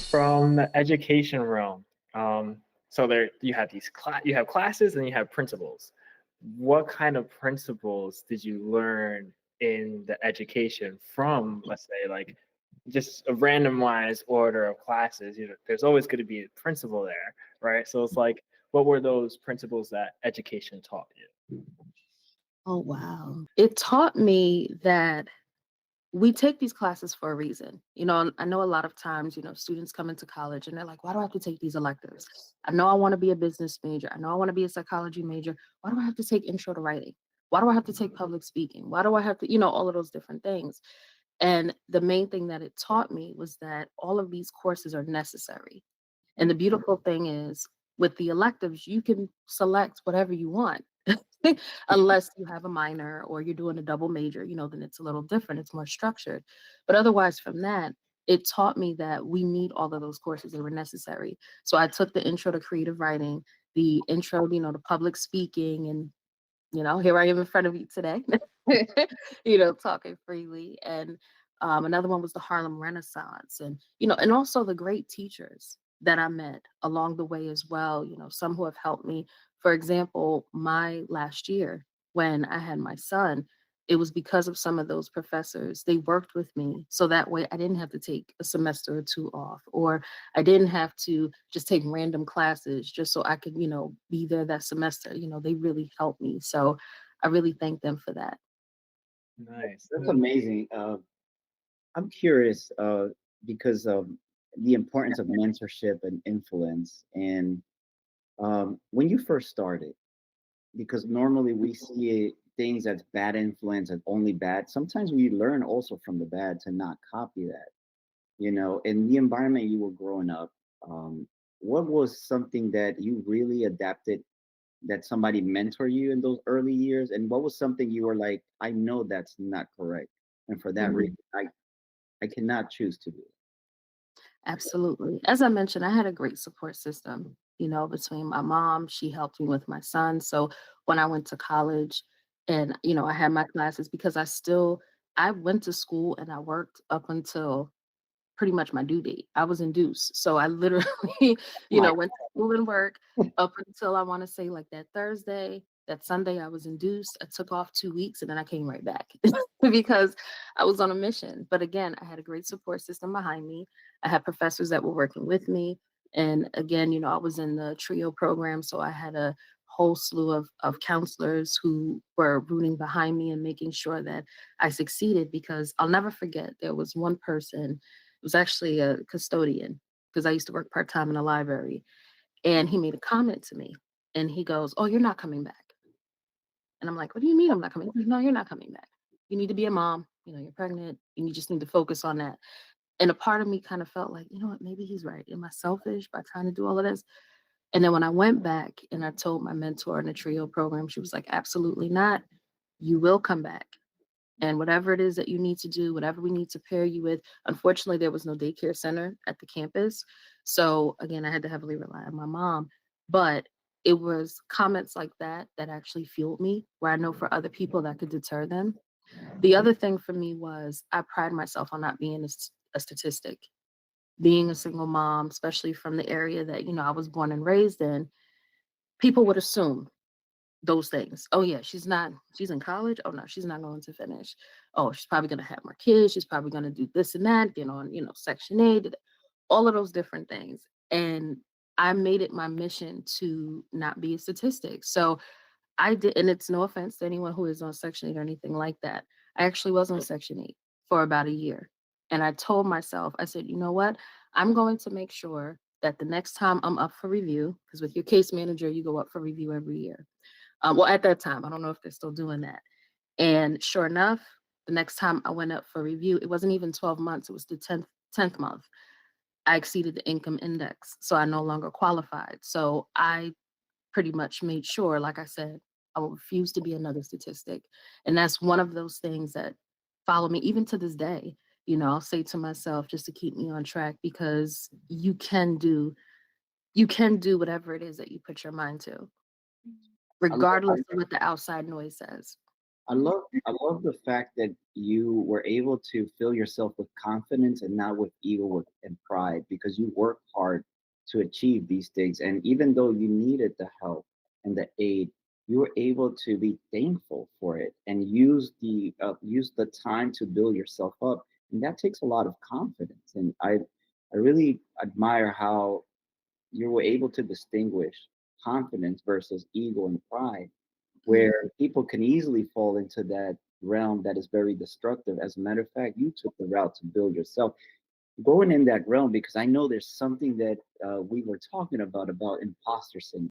From the education realm, so there you have classes and you have principles. What kind of principles did you learn in the education from, let's say, like just a randomized order of classes? There's always going to be a principle there, right? So it's like, what were those principles that education taught you? Oh, wow. It taught me that we take these classes for a reason. I know a lot of times, students come into college and they're like, why do I have to take these electives? I know I want to be a business major. I know I want to be a psychology major. Why do I have to take intro to writing? Why do I have to take public speaking? Why do I have to, all of those different things? And the main thing that it taught me was that all of these courses are necessary. And the beautiful thing is, with the electives, you can select whatever you want. Unless you have a minor or you're doing a double major, then it's a little different. It's more structured. But otherwise, from that, it taught me that we need all of those courses. They were necessary. So I took the intro to creative writing, the intro, to public speaking, and here I am in front of you today, talking freely. And another one was the Harlem Renaissance, and also the great teachers that I met along the way as well. Some who have helped me. For example, my last year when I had my son, it was because of some of those professors. They worked with me so that way I didn't have to take a semester or two off, or I didn't have to just take random classes just so I could, be there that semester. They really helped me. So I really thank them for that. Nice. That's amazing. I'm curious because the importance of mentorship and influence. And when you first started, because normally we see things as bad influence as only bad. Sometimes we learn also from the bad to not copy that. In the environment you were growing up, what was something that you really adapted that somebody mentor you in those early years? And what was something you were like, I know that's not correct. And for that Mhm. reason, I cannot choose to do it. Absolutely. As I mentioned, I had a great support system, between my mom. She helped me with my son. So when I went to college and, I had my classes because I went to school and I worked up until pretty much my due date. I was induced. So I literally, My went to school and work up until I want to say like that Thursday, that Sunday I was induced. I took off 2 weeks and then I came right back because I was on a mission. But again, I had a great support system behind me. I had professors that were working with me. And again, I was in the trio program. So I had a whole slew of counselors who were rooting behind me and making sure that I succeeded, because I'll never forget there was one person. It was actually a custodian, because I used to work part-time in a library. And he made a comment to me and he goes, "Oh, you're not coming back." And I'm like, "What do you mean I'm not coming?" He's like, "No, you're not coming back. You need to be a mom. You're pregnant and you just need to focus on that." And a part of me kind of felt like, you know what, maybe he's right. Am I selfish by trying to do all of this? And then when I went back and I told my mentor in the trio program, she was like, "Absolutely not. You will come back. And whatever it is that you need to do, whatever we need to pair you with." Unfortunately, there was no daycare center at the campus. So again, I had to heavily rely on my mom. But it was comments like that that actually fueled me, where I know for other people that could deter them. The other thing for me was I pride myself on not being a statistic. Being a single mom, especially from the area that, I was born and raised in, people would assume those things. Oh yeah, she's in college. Oh no, she's not going to finish. Oh, she's probably going to have more kids. She's probably going to do this and that, get on, Section 8, all of those different things. And I made it my mission to not be a statistic. So I did, and it's no offense to anyone who is on Section 8 or anything like that. I actually was on Section 8 for about a year. And I told myself, I said, you know what? I'm going to make sure that the next time I'm up for review, because with your case manager, you go up for review every year. Well, at that time, I don't know if they're still doing that. And sure enough, the next time I went up for review, it wasn't even 12 months, it was the 10th month. I exceeded the income index, so I no longer qualified. So I pretty much made sure, like I said, I will refuse to be another statistic. And that's one of those things that follow me even to this day. I'll say to myself just to keep me on track, because you can do whatever it is that you put your mind to, I love, regardless of what the outside noise says. I love the fact that you were able to fill yourself with confidence and not with ego and pride, because you work hard to achieve these things. And even though you needed the help and the aid, you were able to be thankful for it and use the time to build yourself up. And that takes a lot of confidence. And I really admire how you were able to distinguish confidence versus ego and pride, Mhm. where people can easily fall into that realm that is very destructive. As a matter of fact, you took the route to build yourself. Going in that realm, because I know there's something that we were talking about imposter syndrome.